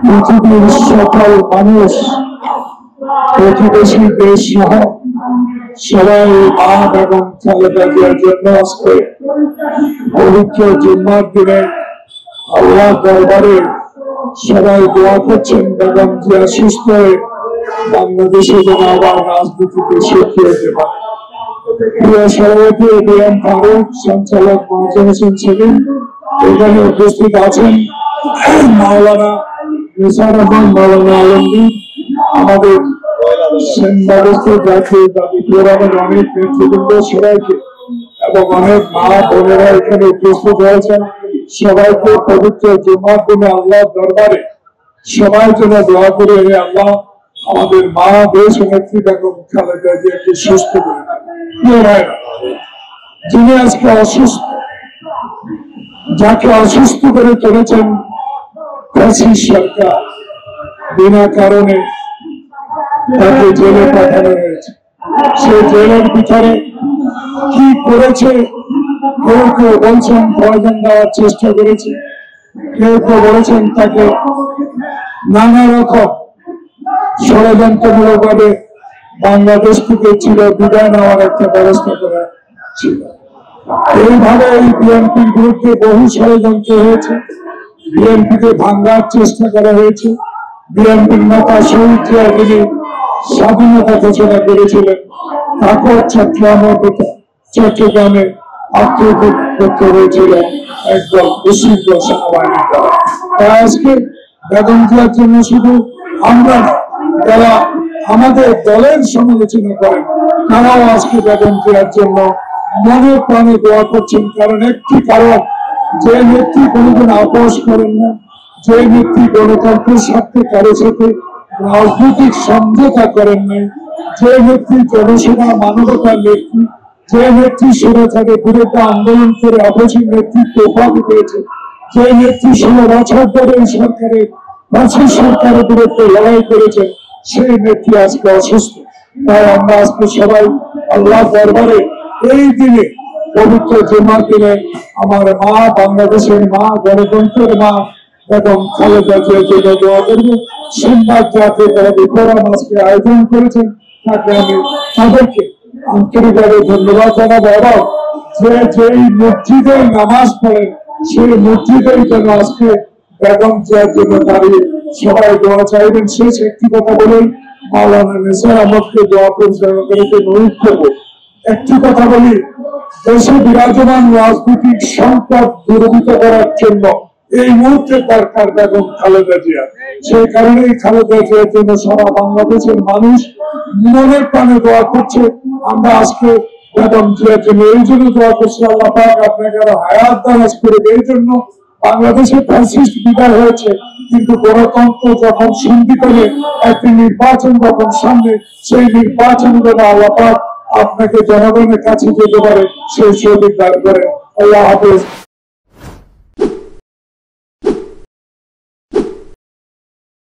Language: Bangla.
পৃথিবীর সকল মানুষ, প্রতিবেশী দেশ সহ সবাই মা বেগম খালেদা জিয়ার জন্য আজকে পবিত্র জুম্মার দিনে আল্লাহ দরবারে সবাই দোয়া করছেন বেগম জিয়া সুস্থ হয়ে বাংলাদেশে যেন আবার রাজনীতিতে সক্রিয় হতে পারে। প্রিয় সভাপতি এবিএম ফারুক, সঞ্চালক মহাজন হোসেন সেলিম, এখানে উপস্থিত আছেন মাওলানা নিসার আহমদ, মাওলানা আলমগীর, আমাদের সেন ব্যবস্থা জাতীয় দাবি ফোরামের অনেক নেতৃবৃন্দ, সবাইকে এবং অনেক মা বোনেরা এখানে উপস্থিত হয়েছেন। সবাইকে পবিত্র জুম্মার দিনে আল্লাহ দরবারে সবাই যেন দোয়া করে আল্লাহ আমাদের মা দেশ নেত্রী বেগম খালেদা জিয়াকে সুস্থ করে দেন। যিনি আজকে অসুস্থ, যাকে অসুস্থ করে চলেছেন ফ্যাসিস্ট সরকার, বিনা কারণে তাকে জেলে পাঠানো হয়েছে। সে জেলের ভিতরে কি করেছে, কেউ কেউ বলছেন পয়জন দেওয়ার চেষ্টা করেছে, কেউ কেউ বলেছেন তাকে নানা রকম ষড়যন্ত্রমূলক ভাবে বাংলাদেশ থেকে ছিল বিদায় নেওয়ার একটা ব্যবস্থা করা ছিল। এইভাবে এই বিএনপির বিরুদ্ধে বহু ষড়যন্ত্র হয়েছে, বিএনপিকে ভাঙ্গার চেষ্টা করা হয়েছে। বিএনপির নেতা শহীদ জিয়া যিনি স্বাধীনতা ঘোষণা করেছিলেন, তাকেও চট্টগ্রামে আত্মগোপন করতে হয়েছিল একদল উশৃঙ্খল সেনাবাহিনীর দ্বারা। তাই আজকে বেগম জিয়ার জন্য শুধু আমরা যারা আমাদের দলের সমালোচনা করেন, তারাও আজকে বেগম জিয়ার জন্য মনে প্রাণে দোয়া করছেন। কারণ একটি কারণ, যে নেত্রী কোনোদিন আপোষ করেন না, যে নেত্রী গণতন্ত্রের স্বার্থে কারো সাথে রাজনৈতিক সমঝোতা করেন নাই, যে নেত্রী জনসেবা মানবতার নেত্রী, যে নেত্রী স্বৈরাচারের বিরুদ্ধে আন্দোলন করে আপোষের নেতৃত্ব উপাধি পেয়েছে, যে নেত্রী 16 বছর ধরে এই সরকারের সরকারের বিরুদ্ধে লড়াই করেছেন, সেই নেত্রী আজকে অসুস্থ। তাই আমরা আজকে সবাই আল্লাহ দরবারে এই দিনে পবিত্র জুম্মার দিনে আমার মা, বাংলাদেশের মা, গণতন্ত্রের মা বেগম খালেদা জিয়ার জন্য দোয়া করব। সোমবার জাতীয় দাবি ফোরাম আজকে আয়োজন করেছেন, তাকে আমি তাদেরকে আন্তরিকভাবে ধন্যবাদ জানাবো। এবং যেই মসজিদে নামাজ পড়েন, সেই মসজিদেই যেন আজকে বেগম জিয়ার জন্য দাঁড়িয়ে সবাই দোয়া চাইবেন। শেষ একটি কথা বলেই মাওলানা নিসার আহমদকে দোয়া পরিচালনাকারীকে অনুরোধ করবো। একটি কথা বলি, দেশে বিরাজমান রাজনৈতিক সংকট দূরীভূত করার জন্য এই মুহূর্তে দরকার বেগম খালেদা জিয়া। সেই কারণেই খালেদা জিয়ার জন্য সারা বাংলাদেশের মানুষ মনের প্রাণে দোয়া করছে। আমরা আজকে বেগম জিয়ার জন্য এই জন্য দোয়া করছি, আল্লাহ পাক আপনাকে আরো হায়াত দারাজ করবে। এই জন্য বাংলাদেশে ফ্যাসিস্ট বিদায় হয়েছে, কিন্তু গণতন্ত্র যখন সন্ধি করে একটি নির্বাচন যখন সামনে, সেই নির্বাচন যেন আল্লাহ পাক আপনাকে জনগণের কাছে যেতে পারে সেই সুযোগ দান করেন। আল্লাহ হাফেজ।